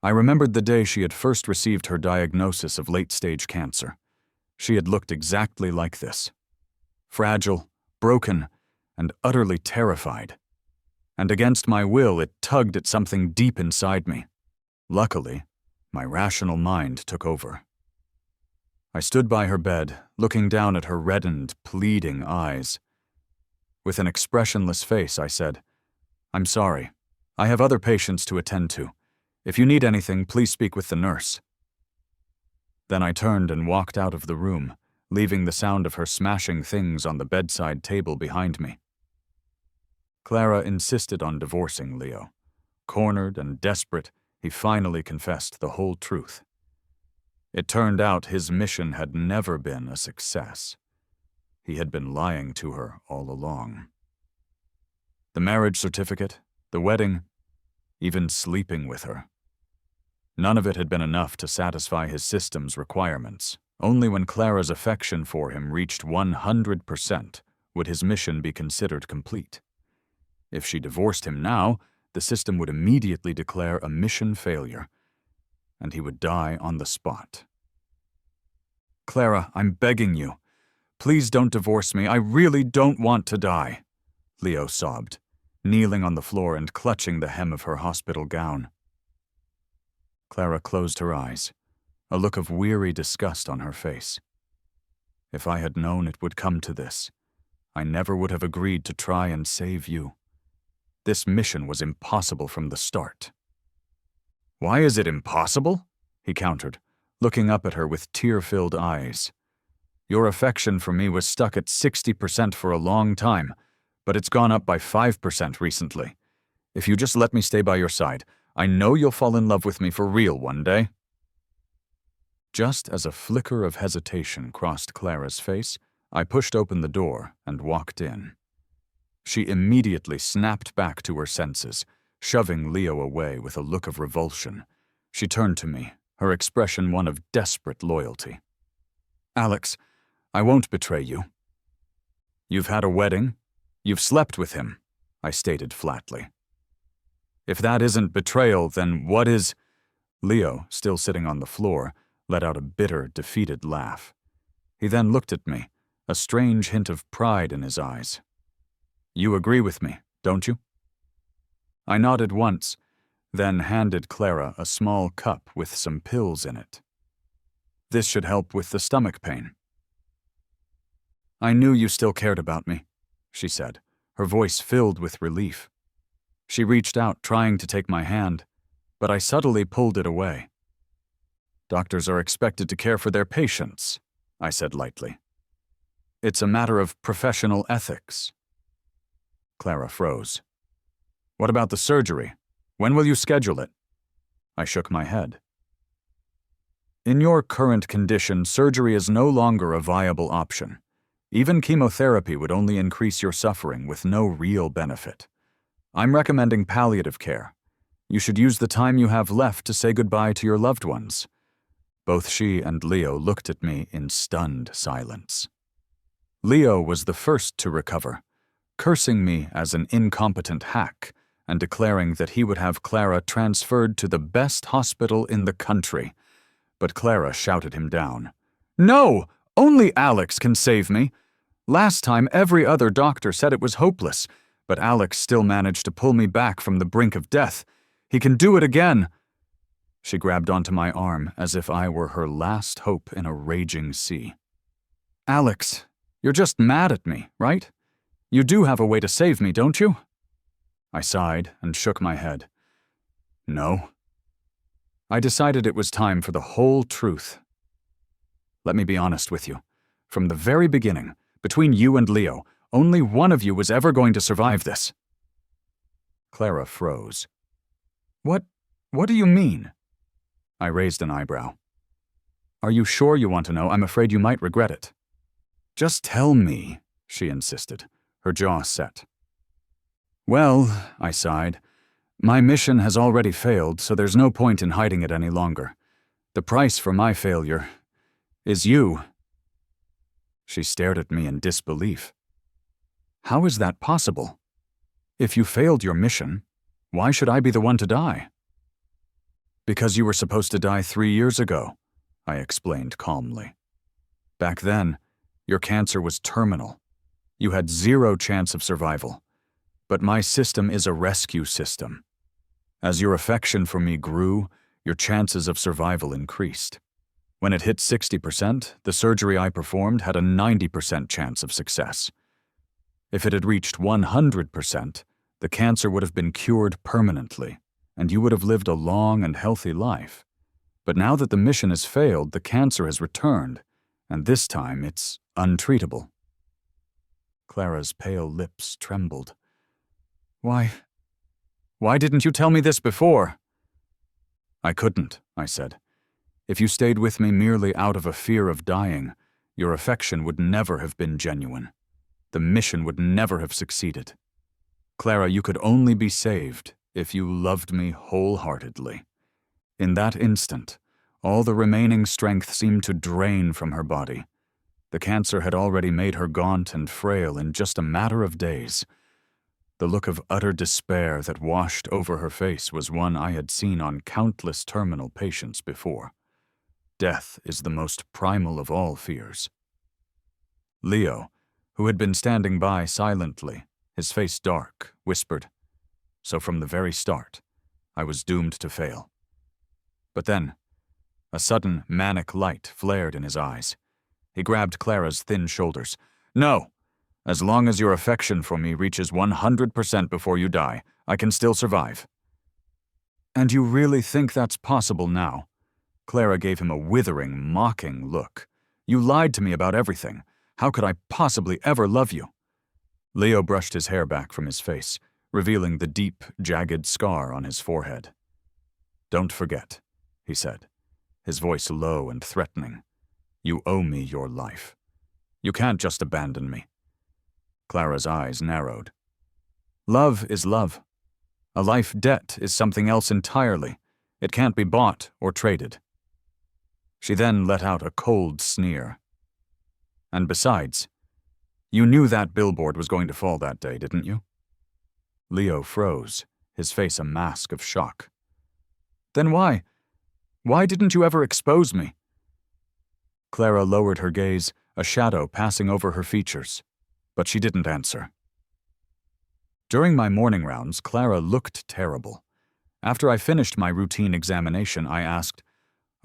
I remembered the day she had first received her diagnosis of late-stage cancer. She had looked exactly like this. Fragile, broken, and utterly terrified. And against my will, it tugged at something deep inside me. Luckily, my rational mind took over. I stood by her bed, looking down at her reddened, pleading eyes. With an expressionless face, I said, "I'm sorry. I have other patients to attend to. If you need anything, please speak with the nurse." Then I turned and walked out of the room, leaving the sound of her smashing things on the bedside table behind me. Clara insisted on divorcing Leo. Cornered and desperate, he finally confessed the whole truth. It turned out his mission had never been a success. He had been lying to her all along. The marriage certificate, the wedding, even sleeping with her. None of it had been enough to satisfy his system's requirements. Only when Clara's affection for him reached 100% would his mission be considered complete. If she divorced him now, the system would immediately declare a mission failure, and he would die on the spot. "Clara, I'm begging you. Please don't divorce me. I really don't want to die," Leo sobbed, kneeling on the floor and clutching the hem of her hospital gown. Clara closed her eyes, a look of weary disgust on her face. If I had known it would come to this, I never would have agreed to try and save you. This mission was impossible from the start. "Why is it impossible?" he countered, looking up at her with tear-filled eyes. "Your affection for me was stuck at 60% for a long time, but it's gone up by 5% recently. If you just let me stay by your side, I know you'll fall in love with me for real one day." Just as a flicker of hesitation crossed Clara's face, I pushed open the door and walked in. She immediately snapped back to her senses, shoving Leo away with a look of revulsion. She turned to me, her expression one of desperate loyalty. "Alex, I won't betray you." "You've had a wedding. You've slept with him," I stated flatly. "If that isn't betrayal, then what is—" Leo, still sitting on the floor, let out a bitter, defeated laugh. He then looked at me, a strange hint of pride in his eyes. "You agree with me, don't you?" I nodded once, then handed Clara a small cup with some pills in it. "This should help with the stomach pain." "I knew you still cared about me," she said, her voice filled with relief. She reached out, trying to take my hand, but I subtly pulled it away. "Doctors are expected to care for their patients," I said lightly. "It's a matter of professional ethics." Clara froze. "What about the surgery? When will you schedule it?" I shook my head. "In your current condition, surgery is no longer a viable option. Even chemotherapy would only increase your suffering with no real benefit. I'm recommending palliative care. You should use the time you have left to say goodbye to your loved ones." Both she and Leo looked at me in stunned silence. Leo was the first to recover, cursing me as an incompetent hack and declaring that he would have Clara transferred to the best hospital in the country. But Clara shouted him down. "No! Only Alex can save me! Last time every other doctor said it was hopeless, but Alex still managed to pull me back from the brink of death. He can do it again!" She grabbed onto my arm as if I were her last hope in a raging sea. "Alex, you're just mad at me, right? You do have a way to save me, don't you?" I sighed and shook my head. "No." I decided it was time for the whole truth. "Let me be honest with you. From the very beginning, between you and Leo, only one of you was ever going to survive this." Clara froze. What do you mean? I raised an eyebrow. Are you sure you want to know? I'm afraid you might regret it. Just tell me, she insisted, her jaw set. Well, I sighed, my mission has already failed, so there's no point in hiding it any longer. The price for my failure is you. She stared at me in disbelief. How is that possible? If you failed your mission, why should I be the one to die? Because you were supposed to die 3 years ago, I explained calmly. Back then, your cancer was terminal. You had 0 chance of survival. But my system is a rescue system. As your affection for me grew, your chances of survival increased. When it hit 60%, the surgery I performed had a 90% chance of success. If it had reached 100%, the cancer would have been cured permanently, and you would have lived a long and healthy life. But now that the mission has failed, the cancer has returned, and this time it's untreatable. Clara's pale lips trembled. Why didn't you tell me this before? I couldn't, I said. If you stayed with me merely out of a fear of dying, your affection would never have been genuine. The mission would never have succeeded. Clara, you could only be saved if you loved me wholeheartedly. In that instant, all the remaining strength seemed to drain from her body. The cancer had already made her gaunt and frail in just a matter of days. The look of utter despair that washed over her face was one I had seen on countless terminal patients before. Death is the most primal of all fears. Leo, who had been standing by silently, his face dark, whispered, "So from the very start, I was doomed to fail." But then, a sudden manic light flared in his eyes. He grabbed Clara's thin shoulders. "No! As long as your affection for me reaches 100% before you die, I can still survive." "And you really think that's possible now?" Clara gave him a withering, mocking look. "You lied to me about everything. How could I possibly ever love you?" Leo brushed his hair back from his face, revealing the deep, jagged scar on his forehead. "Don't forget," he said, his voice low and threatening. "You owe me your life. You can't just abandon me." Clara's eyes narrowed. "Love is love. A life debt is something else entirely. It can't be bought or traded." She then let out a cold sneer. "And besides, you knew that billboard was going to fall that day, didn't you?" Leo froze, his face a mask of shock. "Then why? Why didn't you ever expose me?" Clara lowered her gaze, a shadow passing over her features, but she didn't answer. During my morning rounds, Clara looked terrible. After I finished my routine examination, I asked,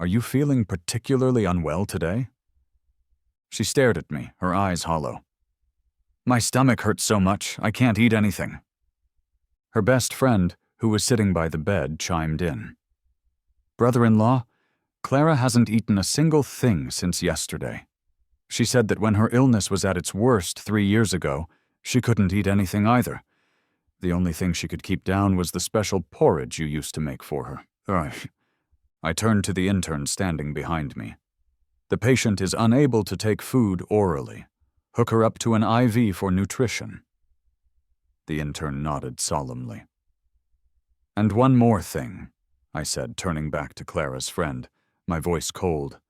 "Are you feeling particularly unwell today?" She stared at me, her eyes hollow. "My stomach hurts so much, I can't eat anything." Her best friend, who was sitting by the bed, chimed in. "Brother-in-law, Clara hasn't eaten a single thing since yesterday. She said that when her illness was at its worst 3 years ago, she couldn't eat anything either. The only thing she could keep down was the special porridge you used to make for her." I turned to the intern standing behind me. "The patient is unable to take food orally. Hook her up to an IV for nutrition." The intern nodded solemnly. "And one more thing," I said, turning back to Clara's friend, my voice cold.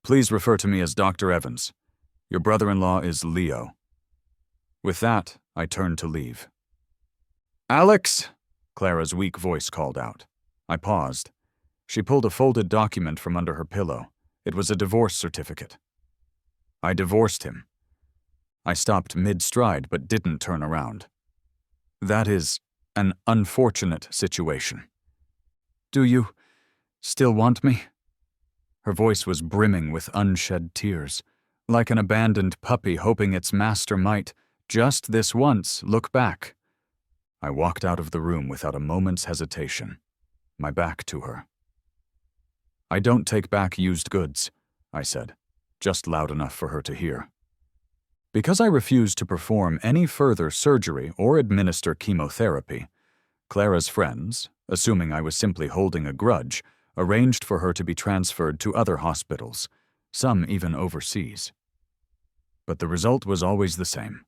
"Please refer to me as Dr. Evans. Your brother-in-law is Leo." With that, I turned to leave. "Alex!" Clara's weak voice called out. I paused. She pulled a folded document from under her pillow. It was a divorce certificate. "I divorced him." I stopped mid-stride but didn't turn around. "That is an unfortunate situation. Do you still want me?" Her voice was brimming with unshed tears, like an abandoned puppy hoping its master might, just this once, look back. I walked out of the room without a moment's hesitation, my back to her. "I don't take back used goods," I said, just loud enough for her to hear. Because I refused to perform any further surgery or administer chemotherapy, Clara's friends, assuming I was simply holding a grudge, arranged for her to be transferred to other hospitals, some even overseas. But the result was always the same.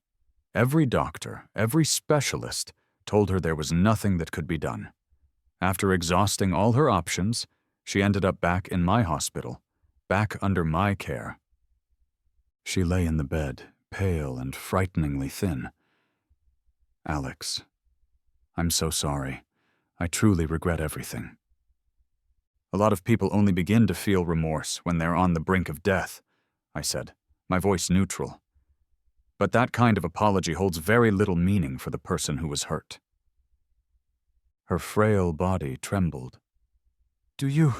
Every doctor, every specialist, told her there was nothing that could be done. After exhausting all her options, she ended up back in my hospital, back under my care. She lay in the bed, pale and frighteningly thin. "Alex, I'm so sorry. I truly regret everything." "A lot of people only begin to feel remorse when they're on the brink of death," I said, my voice neutral. "But that kind of apology holds very little meaning for the person who was hurt." Her frail body trembled. "Do you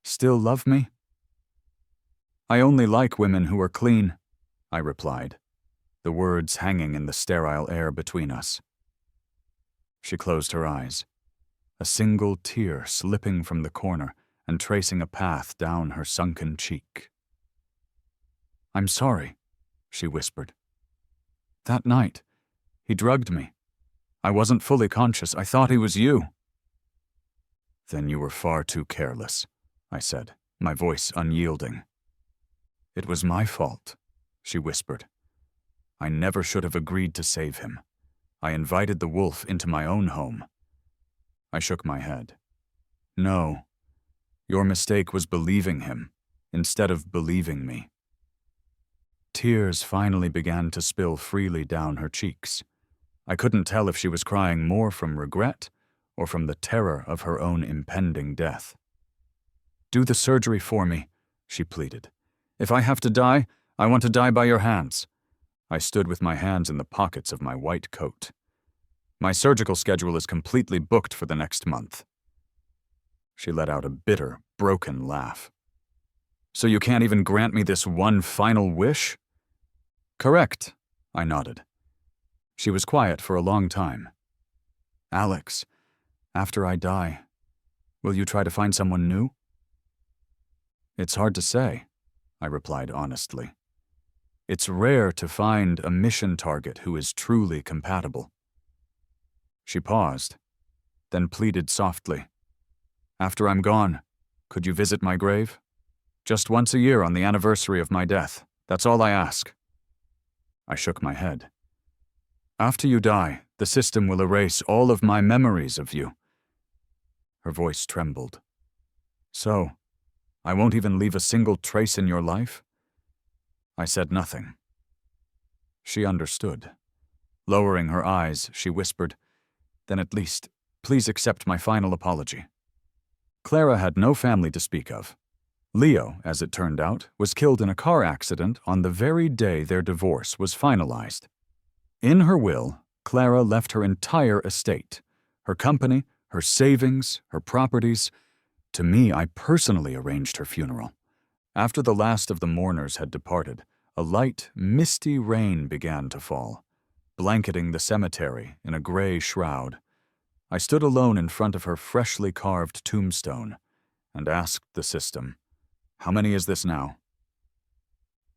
still love me?" "I only like women who are clean," I replied, the words hanging in the sterile air between us. She closed her eyes, a single tear slipping from the corner and tracing a path down her sunken cheek. "I'm sorry," she whispered. "That night, he drugged me. I wasn't fully conscious. I thought he was you." "Then you were far too careless," I said, my voice unyielding. "It was my fault," she whispered. "I never should have agreed to save him. I invited the wolf into my own home." I shook my head. "No, your mistake was believing him instead of believing me." Tears finally began to spill freely down her cheeks. I couldn't tell if she was crying more from regret or from the terror of her own impending death. "Do the surgery for me," she pleaded. "If I have to die, I want to die by your hands." I stood with my hands in the pockets of my white coat. "My surgical schedule is completely booked for the next month." She let out a bitter, broken laugh. "So you can't even grant me this one final wish?" "Correct," I nodded. She was quiet for a long time. "Alex, after I die, will you try to find someone new?" "It's hard to say," I replied honestly. "It's rare to find a mission target who is truly compatible." She paused, then pleaded softly. "After I'm gone, could you visit my grave? Just once a year on the anniversary of my death. That's all I ask." I shook my head. "After you die, the system will erase all of my memories of you." Her voice trembled. "So, I won't even leave a single trace in your life?" I said nothing. She understood. Lowering her eyes, she whispered, "Then at least, please accept my final apology." Clara had no family to speak of. Leo, as it turned out, was killed in a car accident on the very day their divorce was finalized. In her will, Clara left her entire estate, her company, her savings, her properties. To me, I personally arranged her funeral. After the last of the mourners had departed, a light, misty rain began to fall, blanketing the cemetery in a gray shroud. I stood alone in front of her freshly carved tombstone and asked the system, "How many is this now?"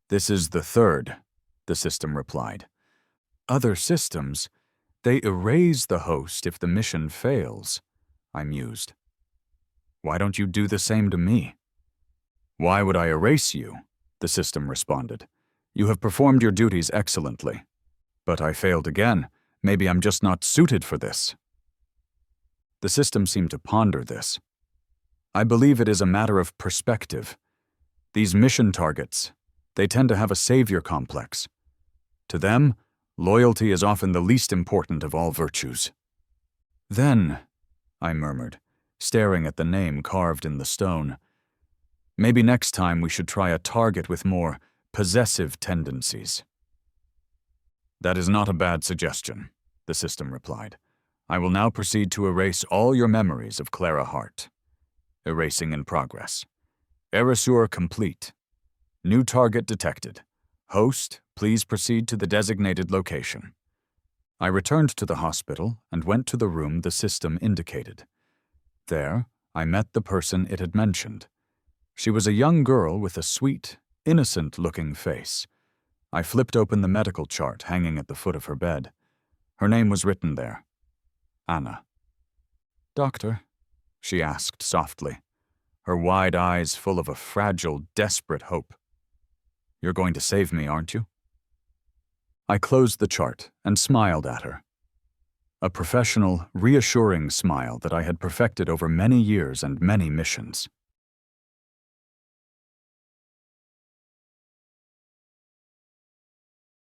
"This is the third," the system replied. "Other systems, they erase the host if the mission fails," I mused. "Why don't you do the same to me?" "Why would I erase you?" the system responded. "You have performed your duties excellently. But I failed again. Maybe I'm just not suited for this." The system seemed to ponder this. "I believe it is a matter of perspective. These mission targets, they tend to have a savior complex. To them, loyalty is often the least important of all virtues." "Then," I murmured, staring at the name carved in the stone, "maybe next time we should try a target with more possessive tendencies." "That is not a bad suggestion," the system replied. "I will now proceed to erase all your memories of Clara Hart." Erasing in progress. Erasure complete. New target detected. Host, please proceed to the designated location. I returned to the hospital and went to the room the system indicated. There, I met the person it had mentioned. She was a young girl with a sweet, innocent-looking face. I flipped open the medical chart hanging at the foot of her bed. Her name was written there. Anna. Doctor? She asked softly, her wide eyes full of a fragile, desperate hope. You're going to save me, aren't you? I closed the chart and smiled at her. A professional, reassuring smile that I had perfected over many years and many missions.